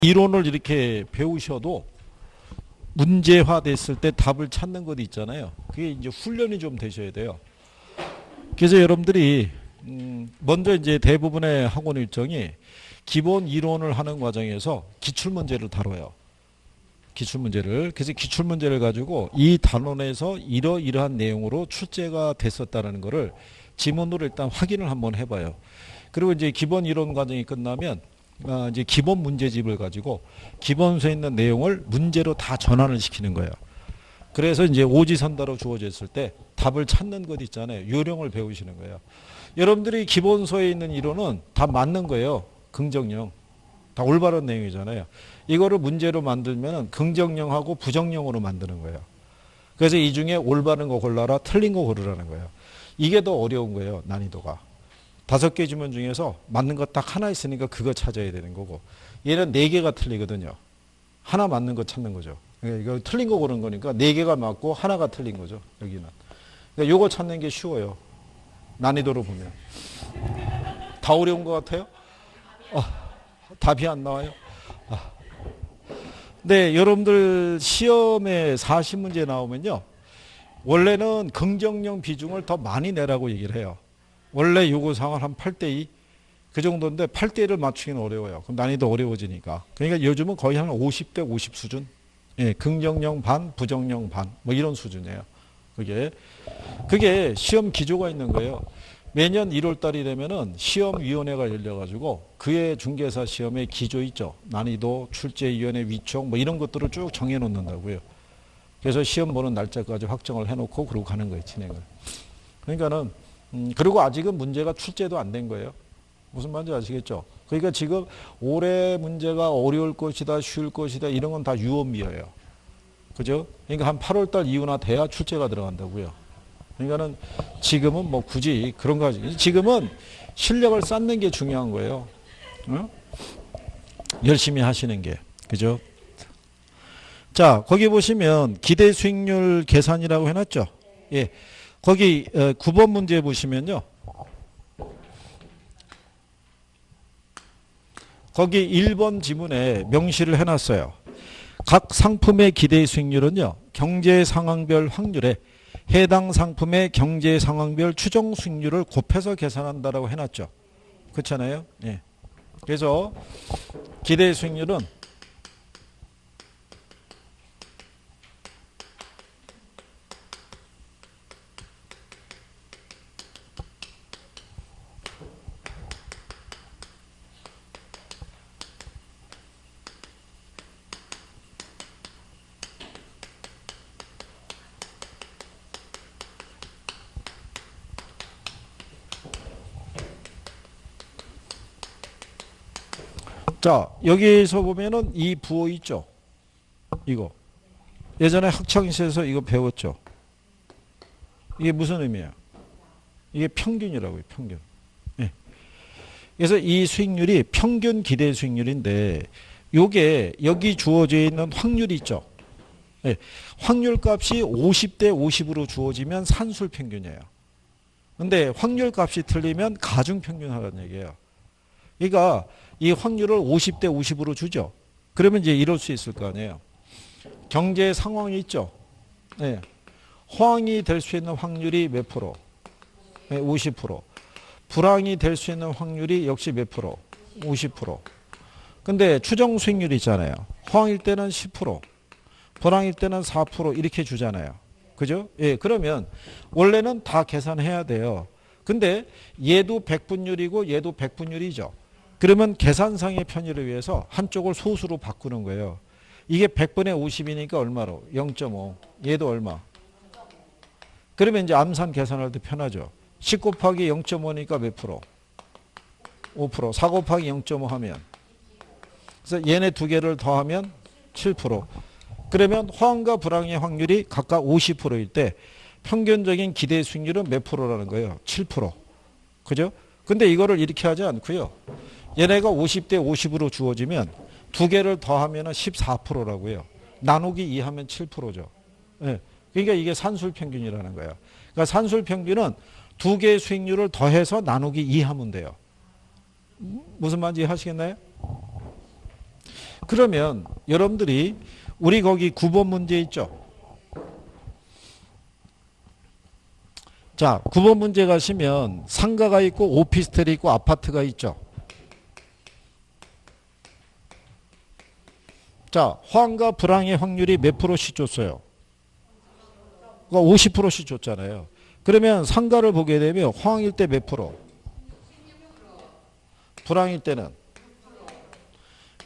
이론을 이렇게 배우셔도 문제화 됐을 때 답을 찾는 것 있잖아요. 그게 이제 훈련이 좀 되셔야 돼요. 그래서 여러분들이 먼저 이제 대부분의 학원 일정이 기본 이론을 하는 과정에서 기출문제를 다뤄요. 기출문제를. 그래서 기출문제를 가지고 이 단원에서 이러이러한 내용으로 출제가 됐었다는 것을 지문으로 일단 확인을 한번 해봐요. 그리고 이제 기본 이론 과정이 끝나면 이제 기본 문제집을 가지고 기본서에 있는 내용을 문제로 다 전환을 시키는 거예요. 그래서 이제 오지선다로 주어졌을 때 답을 찾는 것 있잖아요. 요령을 배우시는 거예요. 여러분들이 기본서에 있는 이론은 다 맞는 거예요. 긍정형. 다 올바른 내용이잖아요. 이거를 문제로 만들면 긍정형하고 부정형으로 만드는 거예요. 그래서 이 중에 올바른 거 골라라, 틀린 거 고르라는 거예요. 이게 더 어려운 거예요. 난이도가. 5개 지문 중에서 맞는 거 딱 하나 있으니까 그거 찾아야 되는 거고, 얘는 4개가 틀리거든요. 하나 맞는 거 찾는 거죠. 이거 틀린 거 고른 거니까 4개가 맞고 하나가 틀린 거죠. 여기는. 그러니까 요거 찾는 게 쉬워요. 난이도로 보면. 다 어려운 것 같아요? 답이 안 나와요? 네, 여러분들 시험에 40문제 나오면요. 원래는 긍정형 비중을 더 많이 내라고 얘기를 해요. 원래 요구사항은 한 8대2 그 정도인데 8대1을 맞추기는 어려워요. 그럼 난이도 어려워지니까. 그러니까 요즘은 거의 한 50대 50 수준. 예, 긍정형 반, 부정형 반, 뭐 이런 수준이에요. 그게 시험 기조가 있는 거예요. 매년 1월달이 되면은 시험위원회가 열려가지고 그의 중개사 시험의 기조 있죠. 난이도, 출제위원회 위촉 뭐 이런 것들을 쭉 정해놓는다고요. 그래서 시험 보는 날짜까지 확정을 해놓고 그러고 가는 거예요, 진행을. 그러니까는 그리고 아직은 문제가 출제도 안 된 거예요. 무슨 말인지 아시겠죠? 그러니까 지금 올해 문제가 어려울 것이다, 쉬울 것이다 이런 건 다 유언비어예요. 그죠? 그러니까 한 8월달 이후나 돼야 출제가 들어간다고요. 그러니까는 지금은 뭐 굳이 그런 거 하지. 지금은 실력을 쌓는 게 중요한 거예요. 어? 열심히 하시는 게. 그죠? 자, 거기 보시면 기대 수익률 계산이라고 해놨죠? 예. 거기 9번 문제 보시면요. 거기 1번 지문에 명시를 해놨어요. 각 상품의 기대 수익률은요. 경제 상황별 확률에 해당 상품의 경제 상황별 추정 수익률을 곱해서 계산한다라고 해놨죠. 그렇잖아요. 예. 그래서 기대 수익률은 자, 여기서 보면은 이 부호 있죠. 이거. 예전에 학창시에서 이거 배웠죠. 이게 무슨 의미야? 이게 평균이라고요, 평균. 예. 그래서 이 수익률이 평균 기대 수익률인데, 요게 여기 주어져 있는 확률이 있죠. 예. 확률 값이 50대 50으로 주어지면 산술 평균이에요. 근데 확률 값이 틀리면 가중 평균 하라는 얘기예요. 그러니까 이 확률을 50대 50으로 주죠. 그러면 이제 이럴 수 있을 거 아니에요. 경제 상황이 있죠. 네. 호황이 될 수 있는 확률이 몇 프로? 네, 50%. 불황이 될 수 있는 확률이 역시 몇 프로? 50%. 근데 추정 수익률이 있잖아요. 호황일 때는 10%, 불황일 때는 4% 이렇게 주잖아요. 그죠? 예, 그러면 원래는 다 계산해야 돼요. 근데 얘도 100분율이고 얘도 100분율이죠. 그러면 계산상의 편의를 위해서 한쪽을 소수로 바꾸는 거예요. 이게 100분의 50이니까 얼마로? 0.5. 얘도 얼마? 그러면 이제 암산 계산할 때 편하죠. 10 곱하기 0.5니까 몇 프로? 5%. 4 곱하기 0.5 하면. 그래서 얘네 두 개를 더하면 7%. 그러면 호황과 불황의 확률이 각각 50%일 때 평균적인 기대 수익률은 몇 프로라는 거예요? 7%. 그죠? 근데 이거를 이렇게 하지 않고요. 얘네가 50대 50으로 주어지면 두 개를 더하면 14%라고요. 나누기 2 하면 7%죠. 네. 그러니까 이게 산술 평균이라는 거예요. 그러니까 산술 평균은 두 개의 수익률을 더해서 나누기 2 하면 돼요. 무슨 말인지 하시겠나요? 그러면 여러분들이 우리 거기 9번 문제 있죠? 자, 9번 문제 가시면 상가가 있고 오피스텔이 있고 아파트가 있죠. 자, 호황과 불황의 확률이 몇 프로씩 줬어요? 50%씩 줬잖아요. 그러면 상가를 보게 되면 호황일 때 몇 프로? 불황일 때는?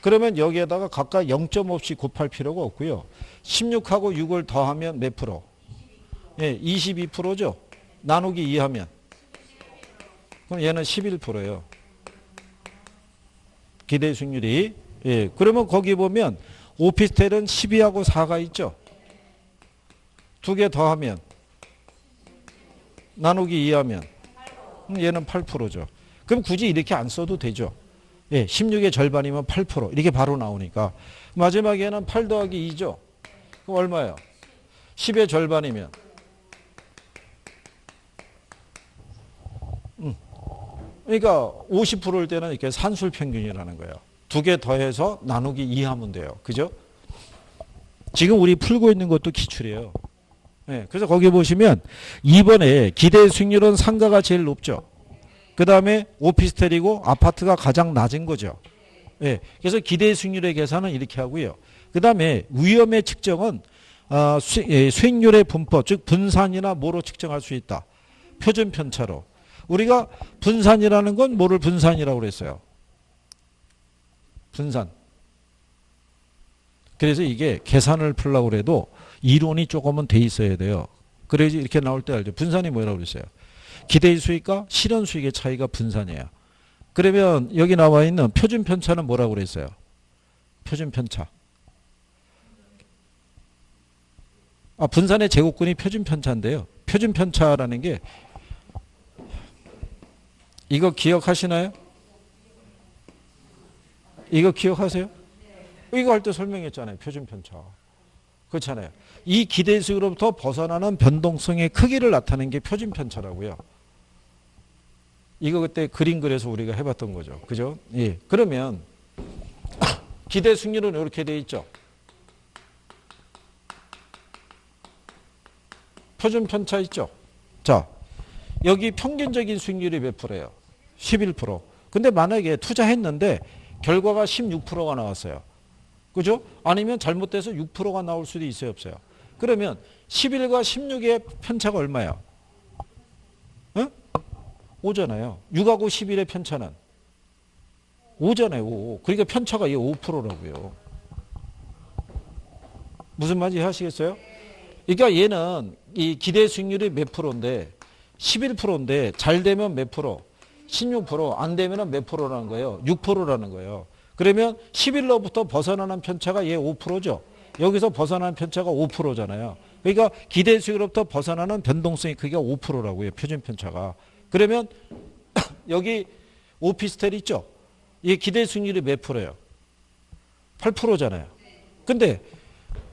그러면 여기에다가 각각 0.5씩 곱할 필요가 없고요. 16하고 6을 더하면 몇 프로? 예, 22%죠. 나누기 2하면. 그럼 얘는 11%예요. 기대 수익률이. 예, 그러면 거기 보면 오피스텔은 12하고 4가 있죠. 두 개 더하면 나누기 2하면 얘는 8%죠. 그럼 굳이 이렇게 안 써도 되죠. 예, 16의 절반이면 8% 이렇게 바로 나오니까 마지막에는 8 더하기 2죠. 그럼 얼마예요? 10의 절반이면 그러니까 50%일 때는 이렇게 산술 평균이라는 거예요. 두 개 더해서 나누기 2 하면 돼요. 그죠? 지금 우리 풀고 있는 것도 기출이에요. 네, 그래서 거기 보시면 2번에 기대 수익률은 상가가 제일 높죠. 그 다음에 오피스텔이고 아파트가 가장 낮은 거죠. 네, 그래서 기대 수익률의 계산은 이렇게 하고요. 그 다음에 위험의 측정은 수익률의 분포, 즉 분산이나 뭐로 측정할 수 있다. 표준 편차로. 우리가 분산이라는 건 뭐를 분산이라고 그랬어요? 분산. 그래서 이게 계산을 풀려고 그래도 이론이 조금은 돼 있어야 돼요. 그래야지 이렇게 나올 때 알죠. 분산이 뭐라고 그랬어요? 기대 수익과 실현 수익의 차이가 분산이에요. 그러면 여기 나와 있는 표준 편차는 뭐라고 그랬어요? 표준 편차. 분산의 제곱근이 표준 편차인데요. 표준 편차라는 게 이거 기억하시나요? 이거 기억하세요? 이거 할 때 설명했잖아요. 표준 편차. 그렇잖아요. 이 기대 수익으로부터 벗어나는 변동성의 크기를 나타내는 게 표준 편차라고요. 이거 그때 그림 그려서 우리가 해봤던 거죠. 그죠? 예. 그러면 기대 수익률은 이렇게 돼 있죠. 표준 편차 있죠. 자, 여기 평균적인 수익률이 몇 프로예요? 11%. 근데 만약에 투자했는데 결과가 16%가 나왔어요. 그죠? 아니면 잘못돼서 6%가 나올 수도 있어요, 없어요? 그러면 11과 16의 편차가 얼마예요? 응? 5잖아요. 6하고 11의 편차는 5잖아요, 5. 그러니까 편차가 5%라고요. 무슨 말인지 이해하시겠어요? 그러니까 얘는 이 기대 수익률이 몇 프로인데 11%인데 잘 되면 몇 프로? 16%, 안 되면 몇 프로라는 거예요? 6%라는 거예요. 그러면 11로부터 벗어나는 편차가 얘 5%죠. 여기서 벗어나는 편차가 5%잖아요. 그러니까 기대 수익으로부터 벗어나는 변동성의 크기가 5%라고요. 표준 편차가. 그러면 여기 오피스텔 있죠. 이 기대 수익률이 몇 프로예요? 8%잖아요. 근데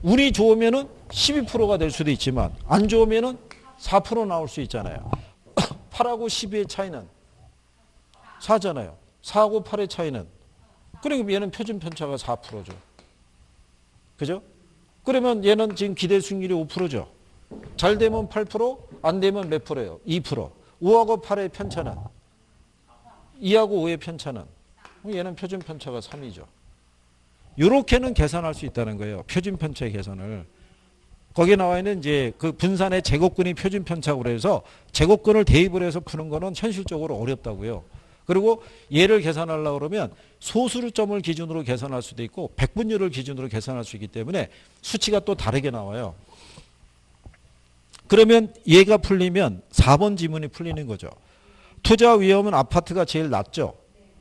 운이 좋으면은 12%가 될 수도 있지만 안 좋으면은 4% 나올 수 있잖아요. 8하고 12의 차이는 4잖아요. 4하고 8의 차이는. 그러니까 얘는 표준 편차가 4%죠. 그죠? 그러면 얘는 지금 기대 수익률이 5%죠. 잘 되면 8%, 안 되면 몇 프로예요? 2%. 5하고 8의 편차는? 2하고 5의 편차는? 얘는 표준 편차가 3이죠. 이렇게는 계산할 수 있다는 거예요. 표준 편차의 계산을. 거기에 나와 있는 이제 그 분산의 제곱근이 표준 편차고 그래서 제곱근을 대입을 해서 푸는 거는 현실적으로 어렵다고요. 그리고 얘를 계산하려고 그러면 소수점을 기준으로 계산할 수도 있고 백분율을 기준으로 계산할 수 있기 때문에 수치가 또 다르게 나와요. 그러면 얘가 풀리면 4번 지문이 풀리는 거죠. 투자 위험은 아파트가 제일 낮죠.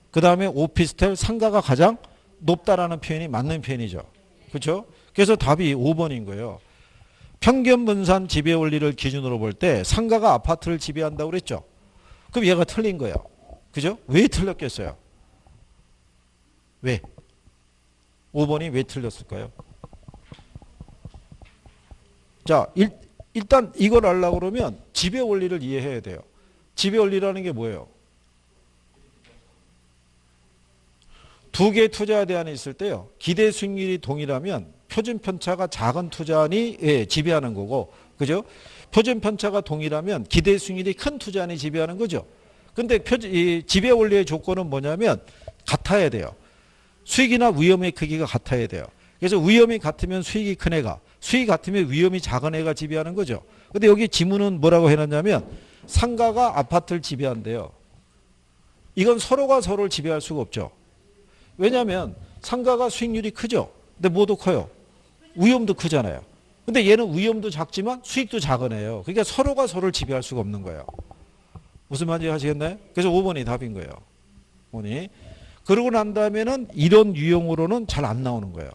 그 다음에 오피스텔 상가가 가장 높다라는 표현이 맞는 표현이죠. 그렇죠? 그래서 답이 5번인 거예요. 평균 분산 지배 원리를 기준으로 볼 때 상가가 아파트를 지배한다고 그랬죠. 그럼 얘가 틀린 거예요. 그죠? 왜 틀렸겠어요? 왜? 5번이 왜 틀렸을까요? 자, 일단 이걸 알려고 그러면 지배 원리를 이해해야 돼요. 지배 원리라는 게 뭐예요? 두 개의 투자 대안이 있을 때요. 기대 수익률이 동일하면 표준 편차가 작은 투자안이 지배하는 거고, 그죠? 표준 편차가 동일하면 기대 수익률이 큰 투자안이 지배하는 거죠. 근데 이 지배 원리의 조건은 뭐냐면 같아야 돼요. 수익이나 위험의 크기가 같아야 돼요. 그래서 위험이 같으면 수익이 큰 애가, 수익이 같으면 위험이 작은 애가 지배하는 거죠. 근데 여기 지문은 뭐라고 해놨냐면 상가가 아파트를 지배한대요. 이건 서로가 서로를 지배할 수가 없죠. 왜냐하면 상가가 수익률이 크죠. 근데 뭐도 커요? 위험도 크잖아요. 근데 얘는 위험도 작지만 수익도 작은 애예요. 그러니까 서로가 서로를 지배할 수가 없는 거예요. 무슨 말인지 아시겠나요? 그래서 5번이 답인 거예요. 5번이. 그러고 난 다음에는 이런 유형으로는 잘 안 나오는 거예요.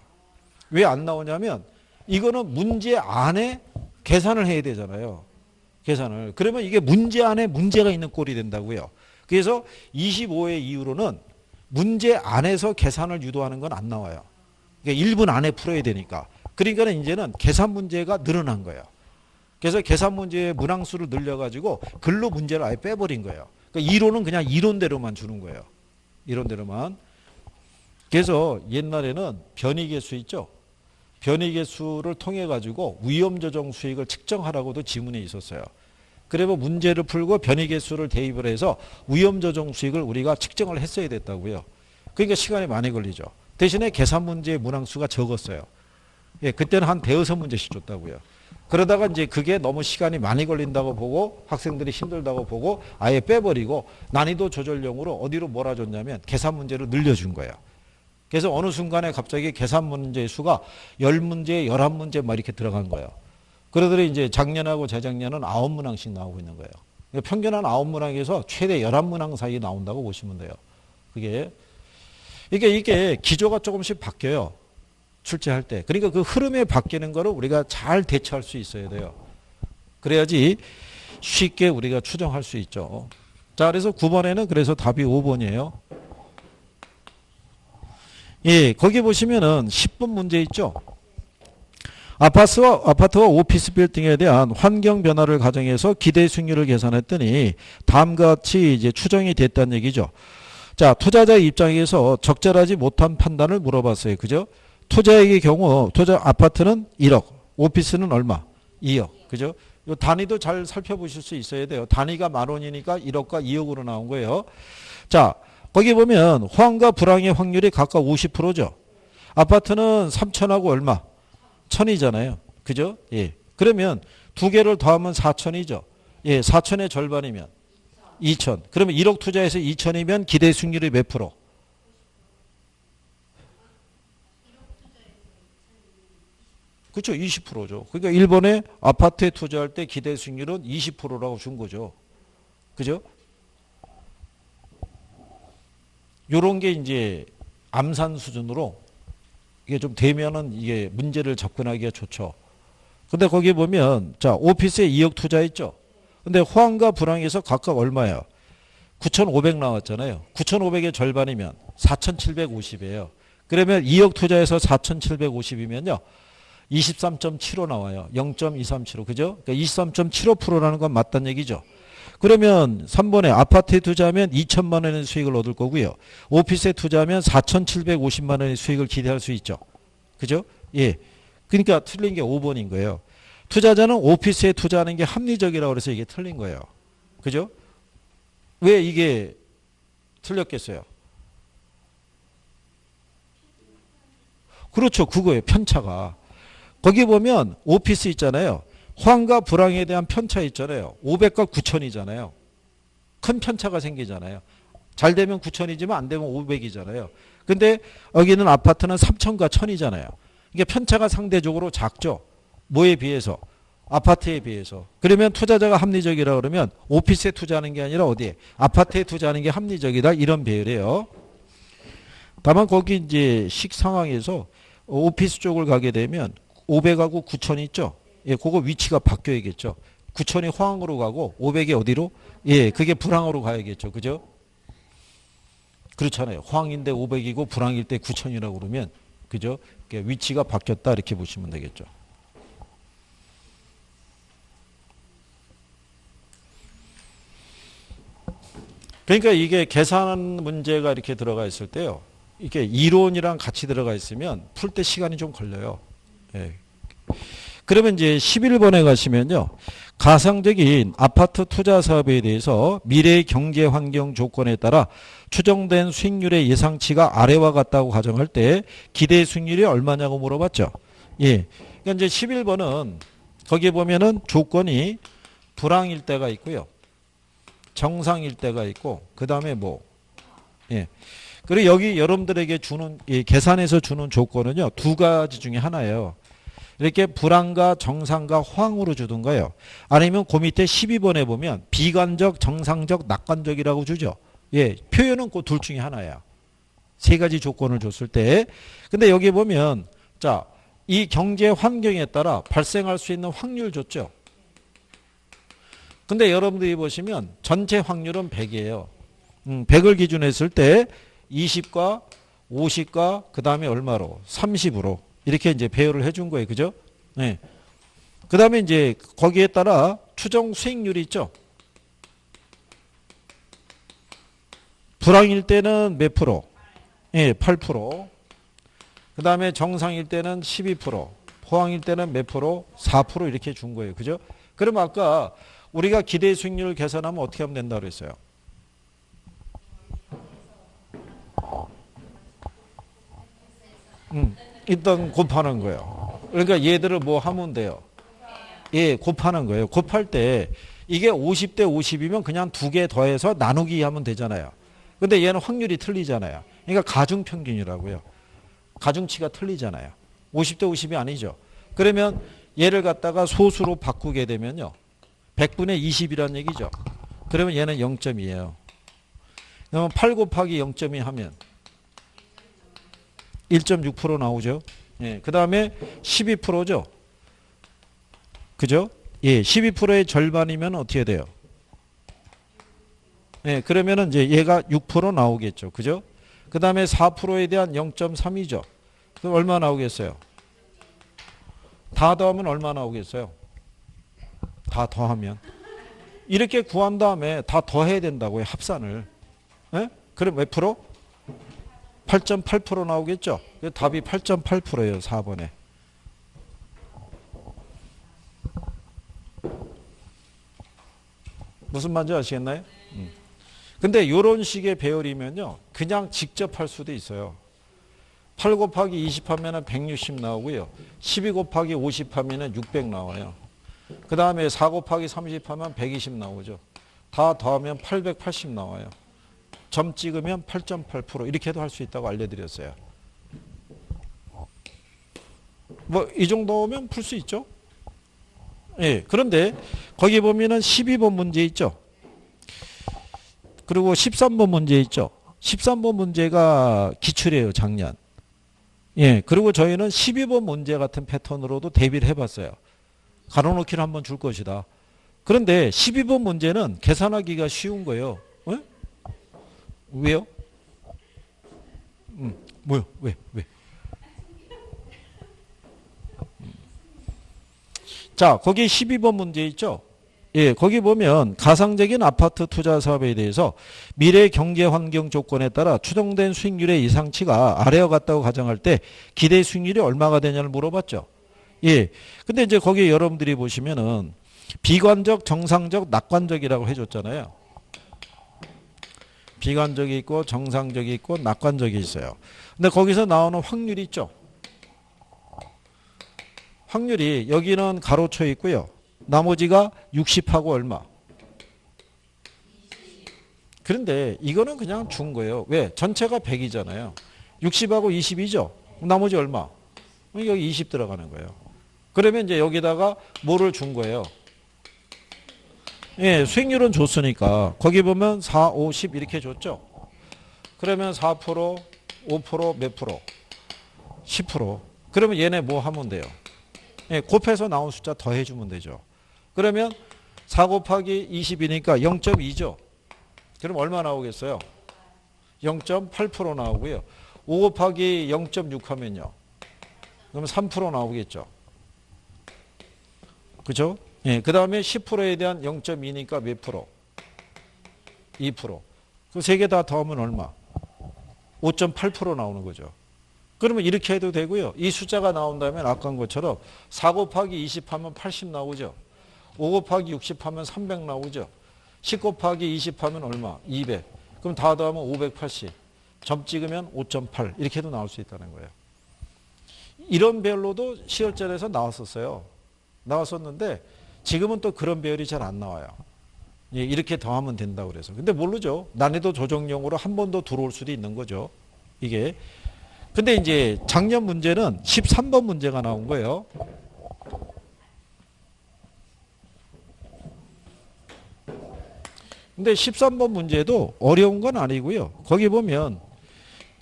왜 안 나오냐면 이거는 문제 안에 계산을 해야 되잖아요. 계산을. 그러면 이게 문제 안에 문제가 있는 꼴이 된다고요. 그래서 25회 이후로는 문제 안에서 계산을 유도하는 건 안 나와요. 그러니까 1분 안에 풀어야 되니까. 그러니까 이제는 계산 문제가 늘어난 거예요. 그래서 계산 문제의 문항수를 늘려가지고 글로 문제를 아예 빼버린 거예요. 그러니까 이론은 그냥 이론대로만 주는 거예요. 이론대로만. 그래서 옛날에는 변이계수 있죠. 변이계수를 통해 가지고 위험조정 수익을 측정하라고도 지문이 있었어요. 그래서 문제를 풀고 변이계수를 대입을 해서 위험조정 수익을 우리가 측정을 했어야 됐다고요. 그러니까 시간이 많이 걸리죠. 대신에 계산 문제의 문항수가 적었어요. 예, 그때는 한 대여섯 문제씩 줬다고요. 그러다가 이제 그게 너무 시간이 많이 걸린다고 보고 학생들이 힘들다고 보고 아예 빼버리고 난이도 조절용으로 어디로 몰아줬냐면 계산 문제로 늘려준 거예요. 그래서 어느 순간에 갑자기 계산 문제의 수가 10문제, 11문제 막 이렇게 들어간 거예요. 그러더니 이제 작년하고 재작년은 9문항씩 나오고 있는 거예요. 그러니까 평균 한 9문항에서 최대 11문항 사이 나온다고 보시면 돼요. 이게 기조가 조금씩 바뀌어요. 출제할 때. 그러니까 그 흐름에 바뀌는 거를 우리가 잘 대처할 수 있어야 돼요. 그래야지 쉽게 우리가 추정할 수 있죠. 자, 그래서 9번에는 그래서 답이 5번이에요. 예, 거기 보시면은 10번 문제 있죠. 아파트와 오피스 빌딩에 대한 환경 변화를 가정해서 기대 수익률을 계산했더니 다음과 같이 이제 추정이 됐다는 얘기죠. 자, 투자자 입장에서 적절하지 못한 판단을 물어봤어요. 그죠? 투자액의 경우 아파트는 1억, 오피스는 얼마? 2억. 그죠? 요 단위도 잘 살펴보실 수 있어야 돼요. 단위가 10,000원이니까 1억과 2억으로 나온 거예요. 자, 거기 보면 호황과 불황의 확률이 각각 50%죠. 아파트는 3천하고 얼마? 1,000이잖아요. 그죠? 예. 그러면 두 개를 더하면 4천이죠. 예, 4천의 절반이면 2천. 그러면 1억 투자해서 2천이면 기대 수익률이 몇 프로? 그렇죠. 20%죠. 그러니까 일본에 아파트에 투자할 때 기대 수익률은 20%라고 준 거죠. 그죠? 요런 게 이제 암산 수준으로 이게 좀 되면은 이게 문제를 접근하기가 좋죠. 근데 거기 보면 자, 오피스에 2억 투자했죠. 근데 호황과 불황에서 각각 얼마예요? 9,500 나왔잖아요. 9,500의 절반이면 4,750이에요. 그러면 2억 투자해서 4,750이면요. 23.75 나와요. 0.237호. 그죠? 그러니까 23.75%라는 건 맞다는 얘기죠. 그러면 3번에 아파트에 투자하면 2천만 원의 수익을 얻을 거고요. 오피스에 투자하면 4,750만 원의 수익을 기대할 수 있죠. 그죠? 예. 그러니까 틀린 게 5번인 거예요. 투자자는 오피스에 투자하는 게 합리적이라고 그래서 이게 틀린 거예요. 그죠? 왜 이게 틀렸겠어요? 그렇죠. 그거예요. 편차가. 거기 보면 오피스 있잖아요. 호황과 불황에 대한 편차 있잖아요. 500과 9천이잖아요. 큰 편차가 생기잖아요. 잘 되면 9천이지만 안 되면 500이잖아요. 근데 여기는 아파트는 3천과 1000이잖아요. 이게 편차가 상대적으로 작죠. 뭐에 비해서? 아파트에 비해서. 그러면 투자자가 합리적이라 그러면 오피스에 투자하는 게 아니라 어디에? 아파트에 투자하는 게 합리적이다. 이런 배열이에요. 다만 거기 이제 식 상황에서 오피스 쪽을 가게 되면 500하고 9천이 있죠. 예, 그거 위치가 바뀌어야겠죠. 9천이 호황으로 가고 500이 어디로? 예, 그게 불황으로 가야겠죠. 그죠? 그렇잖아요. 호황인데 500이고 불황일 때 9천이라고 그러면 그죠? 그러니까 위치가 바뀌었다 이렇게 보시면 되겠죠. 그러니까 이게 계산 문제가 이렇게 들어가 있을 때요. 이렇게 이론이랑 같이 들어가 있으면 풀 때 시간이 좀 걸려요. 예. 그러면 이제 11번에 가시면요. 가상적인 아파트 투자 사업에 대해서 미래의 경제 환경 조건에 따라 추정된 수익률의 예상치가 아래와 같다고 가정할 때 기대 수익률이 얼마냐고 물어봤죠. 예. 그러니까 이제 11번은 거기에 보면은 조건이 불황일 때가 있고요. 정상일 때가 있고 그다음에 뭐 예. 그리고 여기 여러분들에게 주는 계산해서 주는 조건은요. 두 가지 중에 하나예요. 이렇게 불황과 정상과 호황으로 주던가요. 아니면 그 밑에 12번에 보면 비관적, 정상적, 낙관적이라고 주죠. 예, 표현은 그 둘 중에 하나야. 세 가지 조건을 줬을 때. 근데 여기 보면 자, 이 경제 환경에 따라 발생할 수 있는 확률 줬죠. 근데 여러분들이 보시면 전체 확률은 100이에요. 100을 기준으로 했을 때 20과 50과 그 다음에 얼마로? 30으로. 이렇게 이제 배열을 해준 거예요. 그죠? 네. 그 다음에 이제 거기에 따라 추정 수익률이 있죠. 불황일 때는 몇 프로? 예, 8%. 그 다음에 정상일 때는 12%. 호황일 때는 몇 프로? 4% 이렇게 준 거예요. 그죠? 그럼 아까 우리가 기대 수익률을 계산하면 어떻게 하면 된다고 그랬어요? 일단 곱하는 거예요. 그러니까 얘들을 뭐 하면 돼요? 예, 곱하는 거예요. 곱할 때 이게 50대 50이면 그냥 두 개 더해서 나누기 하면 되잖아요. 근데 얘는 확률이 틀리잖아요. 그러니까 가중평균이라고요. 가중치가 틀리잖아요. 50대 50이 아니죠. 그러면 얘를 갖다가 소수로 바꾸게 되면요. 100분의 20이란 얘기죠. 그러면 얘는 0.2예요. 그러면 8 곱하기 0.2 하면 1.6% 나오죠. 예, 그 다음에 12%죠. 그죠? 예, 12%의 절반이면 어떻게 돼요? 예, 그러면은 이제 얘가 6% 나오겠죠. 그죠? 그 다음에 4%에 대한 0.3이죠. 그럼 얼마 나오겠어요? 다 더하면 얼마 나오겠어요? 다 더하면. 이렇게 구한 다음에 다 더해야 된다고요. 합산을. 예? 그럼 몇 프로? 8.8% 나오겠죠? 답이 8.8%예요. 4번에. 무슨 말인지 아시겠나요? 근데 이런 식의 배열이면요. 그냥 직접 할 수도 있어요. 8 곱하기 20 하면 160 나오고요. 12 곱하기 50 하면 600 나와요. 그 다음에 4 곱하기 30 하면 120 나오죠. 다 더하면 880 나와요. 점 찍으면 8.8% 이렇게도 할 수 있다고 알려드렸어요. 뭐 이 정도면 풀 수 있죠. 예. 그런데 거기 보면은 12번 문제 있죠. 그리고 13번 문제 있죠. 13번 문제가 기출이에요. 작년. 예. 그리고 저희는 12번 문제 같은 패턴으로도 대비를 해봤어요. 가로놓기를 한번 줄 것이다. 그런데 12번 문제는 계산하기가 쉬운 거예요. 예? 왜요? 뭐요? 왜? 자, 거기 12번 문제 있죠? 예, 거기 보면 가상적인 아파트 투자 사업에 대해서 미래 경제 환경 조건에 따라 추정된 수익률의 예상치가 아래와 같다고 가정할 때 기대 수익률이 얼마가 되냐를 물어봤죠. 예. 근데 이제 거기 여러분들이 보시면은 비관적, 정상적, 낙관적이라고 해줬잖아요. 비관적이 있고 정상적이 있고 낙관적이 있어요. 근데 거기서 나오는 확률이 있죠. 확률이 여기는 가로쳐 있고요. 나머지가 60하고 얼마? 그런데 이거는 그냥 준 거예요. 왜? 전체가 100이잖아요. 60하고 20이죠. 나머지 얼마? 여기 20 들어가는 거예요. 그러면 이제 여기다가 뭐를 준 거예요? 예, 수익률은 줬으니까 거기 보면 4, 5, 10 이렇게 줬죠. 그러면 4%, 5%, 몇 프로? 10%. 그러면 얘네 뭐 하면 돼요? 예, 곱해서 나온 숫자 더해주면 되죠. 그러면 4 곱하기 20이니까 0.2죠. 그럼 얼마 나오겠어요? 0.8% 나오고요. 5 곱하기 0.6 하면요. 그럼 3% 나오겠죠. 그죠? 예, 그 다음에 10%에 대한 0.2니까 몇 프로? 2%. 그 세 개 다 더하면 얼마? 5.8% 나오는 거죠. 그러면 이렇게 해도 되고요. 이 숫자가 나온다면 아까 것처럼 4 곱하기 20 하면 80 나오죠. 5 곱하기 60 하면 300 나오죠. 10 곱하기 20 하면 얼마? 200. 그럼 다 더하면 580. 점 찍으면 5.8. 이렇게 해도 나올 수 있다는 거예요. 이런 배열로도 시월전에서 나왔었어요. 나왔었는데 지금은 또 그런 배열이 잘 안 나와요. 예, 이렇게 더하면 된다고 그래서. 근데 모르죠. 난이도 조정용으로 한 번 더 들어올 수도 있는 거죠. 이게. 근데 이제 작년 문제는 13번 문제가 나온 거예요. 근데 13번 문제도 어려운 건 아니고요. 거기 보면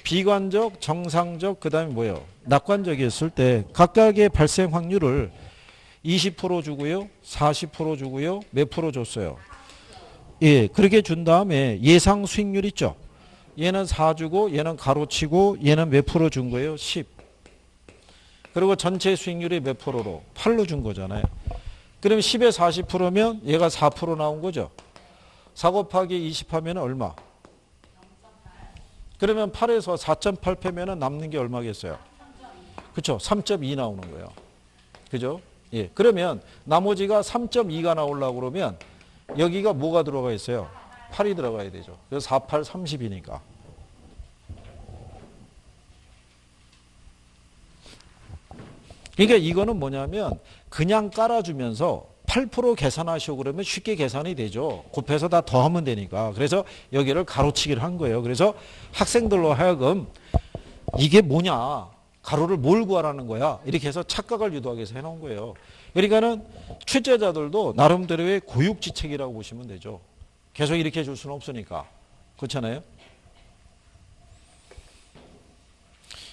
비관적, 정상적, 그 다음에 뭐예요? 낙관적이었을 때 각각의 발생 확률을 20% 주고요. 40% 주고요. 몇 프로 줬어요? 예, 그렇게 준 다음에 예상 수익률 있죠? 얘는 4 주고 얘는 가로치고 얘는 몇 프로 준 거예요? 10. 그리고 전체 수익률이 몇 프로로? 8로 준 거잖아요. 그럼 10에 40%면 얘가 4% 나온 거죠? 4 곱하기 20 하면 얼마? 그러면 8에서 4.8 빼면 남는 게 얼마겠어요? 그렇죠? 3.2 나오는 거예요. 그죠? 예. 그러면 나머지가 3.2가 나오려고 그러면 여기가 뭐가 들어가 있어요? 8이 들어가야 되죠. 그래서 4, 8, 30이니까. 그러니까 이거는 뭐냐면 그냥 깔아주면서 8% 계산하시오 그러면 쉽게 계산이 되죠. 곱해서 다 더하면 되니까. 그래서 여기를 가로치기를 한 거예요. 그래서 학생들로 하여금 이게 뭐냐, 가로를 뭘 구하라는 거야, 이렇게 해서 착각을 유도하기 위해서 해놓은 거예요. 그러니까는 출제자들도 나름대로의 고육지책이라고 보시면 되죠. 계속 이렇게 해줄 수는 없으니까. 그렇잖아요.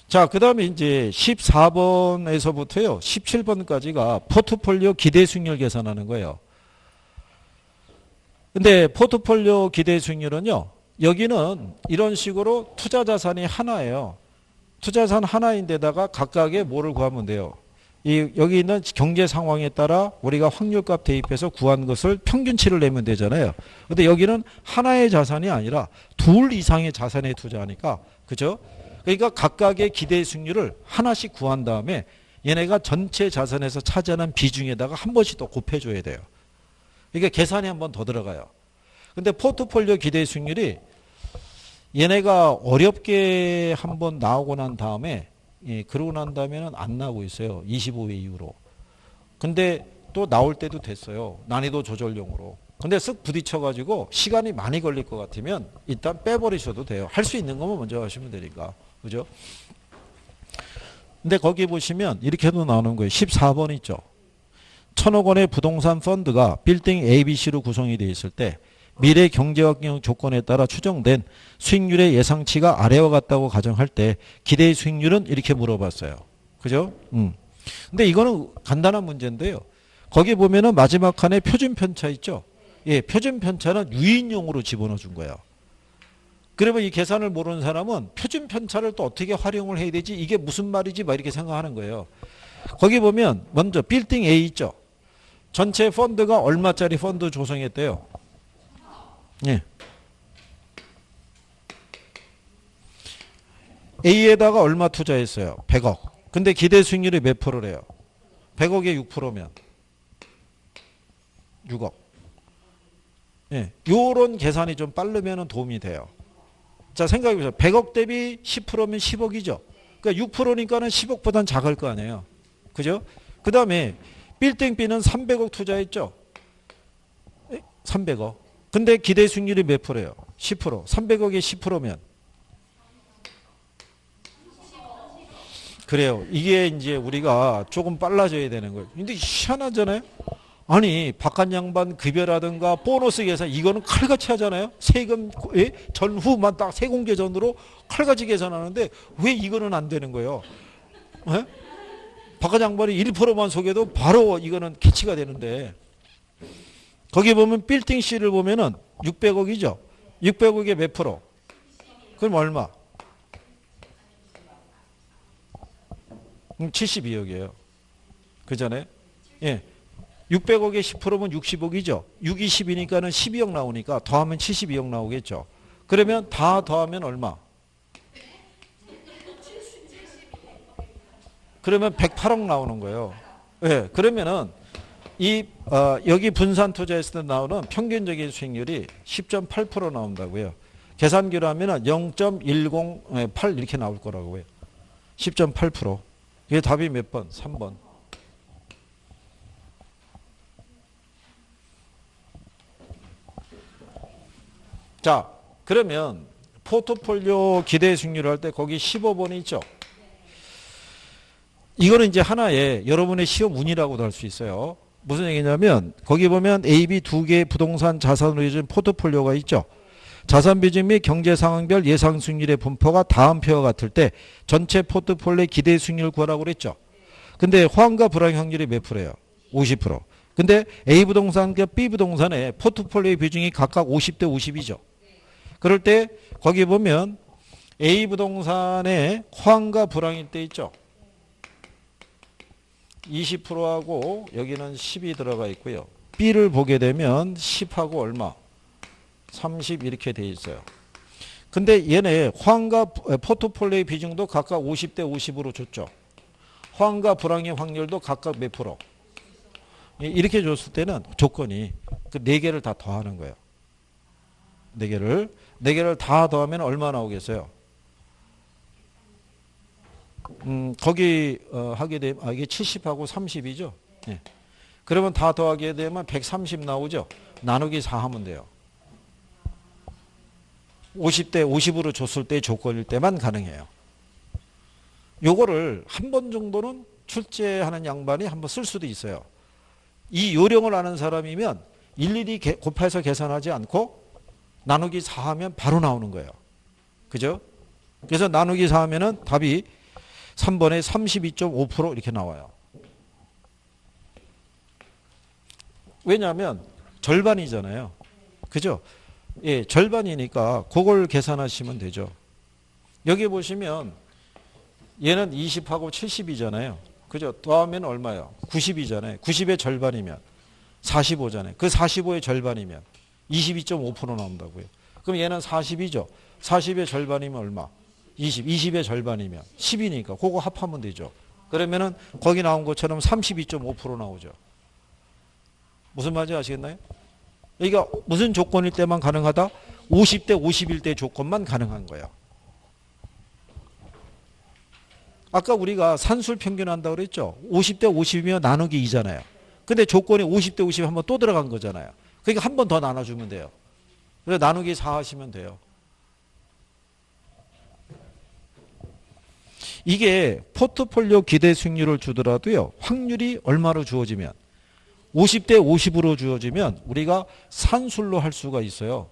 자, 그 다음에 이제 14번에서부터요, 17번까지가 포트폴리오 기대 수익률 계산하는 거예요. 근데 포트폴리오 기대 수익률은요, 여기는 이런 식으로 투자 자산이 하나예요. 투자 자산 하나인데다가 각각의 뭐를 구하면 돼요. 여기 있는 경제 상황에 따라 우리가 확률값 대입해서 구한 것을 평균치를 내면 되잖아요. 근데 여기는 하나의 자산이 아니라 둘 이상의 자산에 투자하니까, 그죠? 그러니까 각각의 기대 수익률을 하나씩 구한 다음에 얘네가 전체 자산에서 차지하는 비중에다가 한 번씩 더 곱해줘야 돼요. 그러니까 계산이 한 번 더 들어가요. 근데 포트폴리오 기대 수익률이 얘네가 어렵게 한 번 나오고 난 다음에, 예, 그러고 난 다음에는 안 나오고 있어요. 25회 이후로. 근데 또 나올 때도 됐어요. 난이도 조절용으로. 근데 쓱 부딪혀가지고 시간이 많이 걸릴 것 같으면 일단 빼버리셔도 돼요. 할 수 있는 것만 먼저 하시면 되니까. 그죠? 근데 거기 보시면 이렇게도 나오는 거예요. 14번 있죠. 1,000억 원의 부동산 펀드가 빌딩 ABC로 구성이 되어 있을 때 미래 경제환경 조건에 따라 추정된 수익률의 예상치가 아래와 같다고 가정할 때 기대 수익률은 이렇게 물어봤어요. 그죠? 근데 이거는 간단한 문제인데요. 거기 보면은 마지막 칸에 표준 편차 있죠? 예, 표준 편차는 유인용으로 집어넣어 준 거예요. 그러면 이 계산을 모르는 사람은 표준 편차를 또 어떻게 활용을 해야 되지? 이게 무슨 말이지? 막 이렇게 생각하는 거예요. 거기 보면 먼저 빌딩 A 있죠? 전체 펀드가 얼마짜리 펀드 조성했대요? 예. A에다가 얼마 투자했어요? 100억. 근데 기대 수익률이 몇 프로래요? 100억에 6%면 6억. 예. 요런 계산이 좀 빠르면 도움이 돼요. 자, 생각해보세요. 100억 대비 10%면 10억이죠. 그러니까 6%니까는 10억보단 작을 거 아니에요. 그죠? 그 다음에 빌딩 B는 300억 투자했죠. 300억. 근데 기대 수익률이 몇 프로예요? 10%. 300억에 10%면. 그래요. 이게 이제 우리가 조금 빨라져야 되는 거예요. 근데 희한하잖아요. 아니, 바깥 양반 급여라든가 보너스 계산, 이거는 칼같이 하잖아요. 세금 전후만 딱 세공개 전으로 칼같이 계산하는데 왜 이거는 안 되는 거예요? 에? 바깥 양반이 1%만 속여도 바로 이거는 캐치가 되는데, 거기 보면 빌딩 C를 보면은 600억이죠. 600억에 몇 프로? 그럼 얼마? 72억이에요. 그잖아요. 예. 600억에 10%면 60억이죠. 6이 10이니까는 12억 나오니까 더하면 72억 나오겠죠. 그러면 다 더하면 얼마? 그러면 108억 나오는 거예요. 예, 그러면은 여기 분산 투자했을 때 나오는 평균적인 수익률이 10.8% 나온다고요. 계산기로 하면은 0.108 이렇게 나올 거라고요. 10.8%. 이게 답이 몇 번? 3번. 자, 그러면 포트폴리오 기대 수익률 할 때 거기 15번이 있죠. 이거는 이제 하나의 여러분의 시험 운이라고도 할 수 있어요. 무슨 얘기냐면 거기 보면 A, B 두 개의 부동산 자산으로 이어진 포트폴리오가 있죠. 자산 비중 및 경제 상황별 예상 수익률의 분포가 다음 표와 같을 때 전체 포트폴리오의 기대 수익률을 구하라고 그랬죠. 근데 호황과 불황 확률이 몇 프로예요? 50%. 근데 A 부동산과 B 부동산의 포트폴리오의 비중이 각각 50대 50이죠. 그럴 때 거기 보면 A 부동산의 호황과 불황일 때 있죠. 20%하고 여기는 10이 들어가 있고요. B를 보게 되면 10하고 얼마? 30 이렇게 돼 있어요. 근데 얘네 호황과 포트폴리오의 비중도 각각 50대 50으로 줬죠. 호황과 불황의 확률도 각각 몇 프로? 이렇게 줬을 때는 조건이 그 4개를 다 더하는 거예요. 4개를 다 더하면 얼마 나오겠어요? 거기 하게 되면 이게 70하고 30이죠. 예. 그러면 다 더하게 되면 130 나오죠. 나누기 4 하면 돼요. 50대 50으로 줬을 때 조건일 때만 가능해요. 요거를 한 번 정도는 출제하는 양반이 한번 쓸 수도 있어요. 이 요령을 아는 사람이면 일일이 곱해서 계산하지 않고 나누기 4 하면 바로 나오는 거예요. 그죠? 그래서 나누기 4 하면은 답이 3번에 32.5% 이렇게 나와요. 왜냐하면 절반이잖아요. 그죠? 예, 절반이니까 그걸 계산하시면 되죠. 여기 보시면 얘는 20하고 70이잖아요. 그죠? 더하면 얼마예요? 90이잖아요. 90의 절반이면 45잖아요. 그 45의 절반이면 22.5% 나온다고요. 그럼 얘는 40이죠. 40의 절반이면 얼마? 20. 20의 절반이면 10이니까 그거 합하면 되죠. 그러면은 거기 나온 것처럼 32.5% 나오죠. 무슨 말인지 아시겠나요? 그러니까 무슨 조건일 때만 가능하다? 50대 50일 때 조건만 가능한 거예요. 아까 우리가 산술 평균한다고 그랬죠. 50대 50이면 나누기 2잖아요. 근데 조건이 50대 50 한번 또 들어간 거잖아요. 그러니까 한 번 더 나눠주면 돼요. 그래서 나누기 4 하시면 돼요. 이게 포트폴리오 기대 수익률을 주더라도요. 확률이 얼마로 주어지면 50대 50으로 주어지면 우리가 산술로 할 수가 있어요.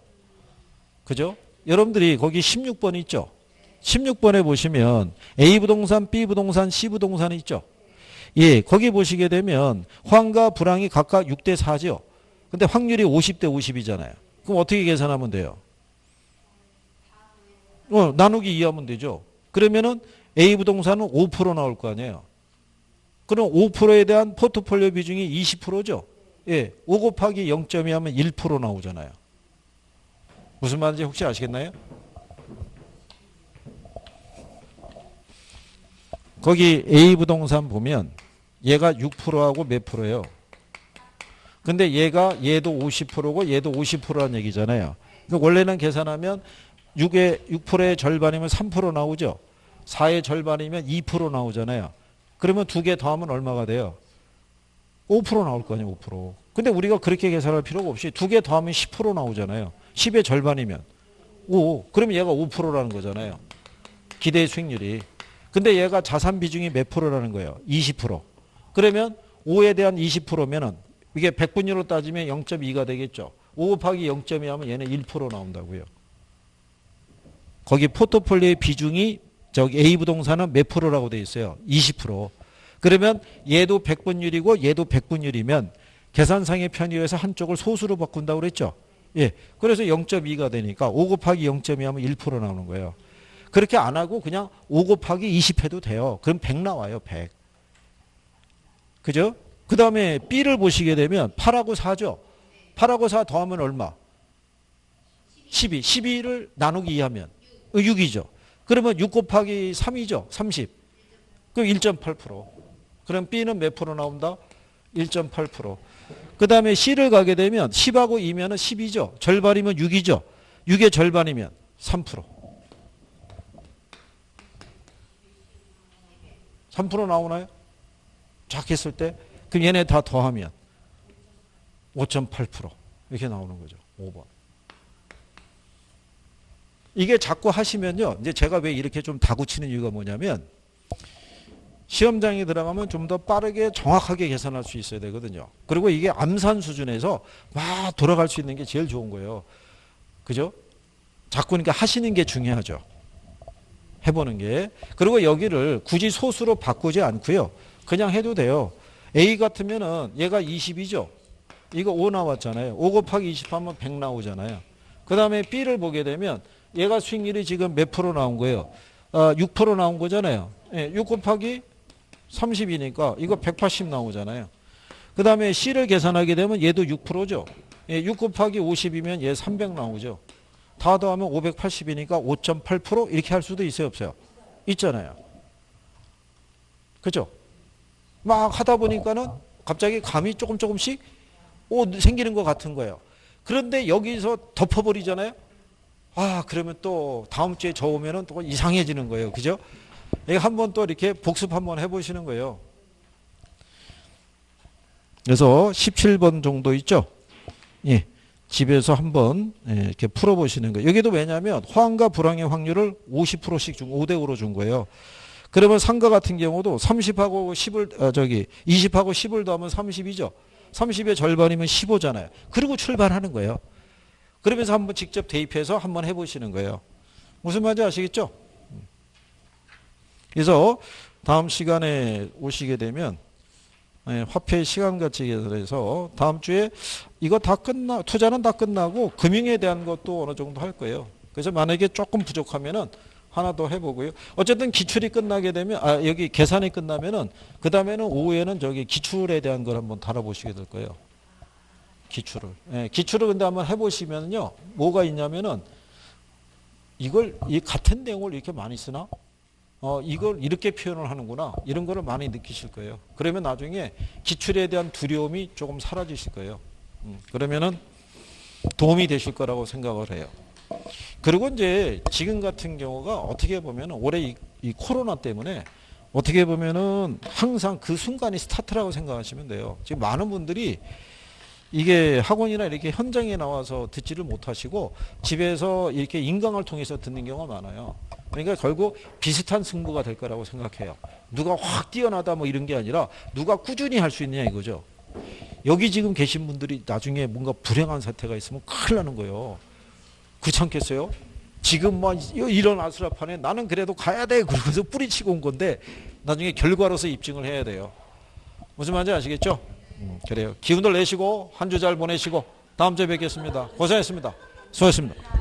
그죠? 여러분들이 거기 16번 있죠? 16번에 보시면 A 부동산, B 부동산, C 부동산이 있죠? 예, 거기 보시게 되면 호황과 불황이 각각 6대 4죠? 근데 확률이 50대 50이잖아요. 그럼 어떻게 계산하면 돼요? 나누기 2 하면 되죠. 그러면은 A 부동산은 5% 나올 거 아니에요. 그럼 5%에 대한 포트폴리오 비중이 20%죠. 예, 5 곱하기 0.2 하면 1% 나오잖아요. 무슨 말인지 혹시 아시겠나요? 거기 A 부동산 보면 얘가 6%하고 몇 프로예요? 근데 얘도 50%고 얘도 50%란 얘기잖아요. 그러니까 원래는 계산하면 6%의 절반이면 3% 나오죠. 4의 절반이면 2% 나오잖아요. 그러면 두 개 더하면 얼마가 돼요? 5% 나올 거 아니에요, 5%. 근데 우리가 그렇게 계산할 필요가 없이 두 개 더하면 10% 나오잖아요. 10의 절반이면 5. 그러면 얘가 5%라는 거잖아요. 기대 수익률이. 근데 얘가 자산 비중이 몇 프로라는 거예요? 20%. 그러면 5에 대한 20%면은 이게 100분위로 따지면 0.2가 되겠죠. 5 곱하기 0.2 하면 얘는 1% 나온다고요. 거기 포트폴리오의 비중이 저기 A 부동산은 몇 프로라고 되어 있어요? 20%. 그러면 얘도 100분율이고 얘도 100분율이면 계산상의 편의에서 한쪽을 소수로 바꾼다고 그랬죠? 예. 그래서 0.2가 되니까 5 곱하기 0.2 하면 1% 나오는 거예요. 그렇게 안 하고 그냥 5 곱하기 20 해도 돼요. 그럼 100 나와요, 100. 그죠? 그 다음에 B를 보시게 되면 8하고 4죠? 8하고 4 더하면 얼마? 12. 12를 나누기 2 하면 6이죠. 그러면 6 곱하기 3이죠. 30. 그럼 1.8%. 그럼 B는 몇 프로 나온다? 1.8%. 그 다음에 C를 가게 되면 10하고 2면은 10이죠. 절반이면 6이죠. 6의 절반이면 3%. 3% 나오나요? 쫙 했을 때 그럼 얘네 다 더하면 5.8% 이렇게 나오는 거죠. 5번. 이게 자꾸 하시면요. 이제 제가 왜 이렇게 좀 다구치는 이유가 뭐냐면 시험장에 들어가면 좀 더 빠르게 정확하게 계산할 수 있어야 되거든요. 그리고 이게 암산 수준에서 막 돌아갈 수 있는 게 제일 좋은 거예요. 그죠? 자꾸 그러니까 하시는 게 중요하죠. 해보는 게. 그리고 여기를 굳이 소수로 바꾸지 않고요. 그냥 해도 돼요. A 같으면은 얘가 20이죠. 이거 5 나왔잖아요. 5 곱하기 20 하면 100 나오잖아요. 그 다음에 B를 보게 되면 얘가 수익률이 지금 몇 프로 나온 거예요? 6% 나온 거잖아요. 6 곱하기 30이니까 이거 180 나오잖아요. 그 다음에 C를 계산하게 되면 얘도 6%죠. 6 곱하기 50이면 얘 300 나오죠. 다 더하면 580이니까 5.8% 이렇게 할 수도 있어요, 없어요? 있잖아요. 그죠? 막 하다 보니까는 갑자기 감이 조금씩 생기는 것 같은 거예요. 그런데 여기서 덮어버리잖아요. 그러면 또 다음 주에 저 오면은 또 이상해지는 거예요. 그죠? 한번 또 이렇게 복습 한번 해보시는 거예요. 그래서 17번 정도 있죠? 예. 집에서 한번 이렇게 풀어보시는 거예요. 여기도 왜냐하면 호황과 불황의 확률을 50%씩 5대5로 준 거예요. 그러면 상가 같은 경우도 30하고 10을, 20하고 10을 더하면 30이죠. 30의 절반이면 15잖아요. 그리고 출발하는 거예요. 그러면서 한번 직접 대입해서 한번 해보시는 거예요. 무슨 말인지 아시겠죠? 그래서 다음 시간에 오시게 되면 화폐 시간가치 계산해서 다음 주에 이거 다 투자는 다 끝나고 금융에 대한 것도 어느 정도 할 거예요. 그래서 만약에 조금 부족하면은 하나 더 해보고요. 어쨌든 기출이 끝나게 되면 여기 계산이 끝나면은 그 다음에는 오후에는 저기 기출에 대한 걸 한번 다뤄보시게 될 거예요. 기출을. 기출을 근데 한번 해보시면요. 뭐가 있냐면은 이걸 이 같은 내용을 이렇게 많이 쓰나? 이걸 이렇게 표현을 하는구나. 이런 거를 많이 느끼실 거예요. 그러면 나중에 기출에 대한 두려움이 조금 사라지실 거예요. 그러면은 도움이 되실 거라고 생각을 해요. 그리고 이제 지금 같은 경우가 어떻게 보면 올해 이 코로나 때문에 어떻게 보면은 항상 그 순간이 스타트라고 생각하시면 돼요. 지금 많은 분들이 이게 학원이나 이렇게 현장에 나와서 듣지를 못하시고 집에서 이렇게 인강을 통해서 듣는 경우가 많아요. 그러니까 결국 비슷한 승부가 될 거라고 생각해요. 누가 확 뛰어나다 뭐 이런 게 아니라 누가 꾸준히 할 수 있느냐 이거죠. 여기 지금 계신 분들이 나중에 뭔가 불행한 사태가 있으면 큰일 나는 거예요. 그렇지 않겠어요? 지금 뭐 이런 아수라판에 나는 그래도 가야 돼 그러면서 뿌리치고 온 건데 나중에 결과로서 입증을 해야 돼요. 무슨 말인지 아시겠죠? 그래요. 기운을 내시고 한 주 잘 보내시고 다음 주에 뵙겠습니다. 고생했습니다. 수고하셨습니다.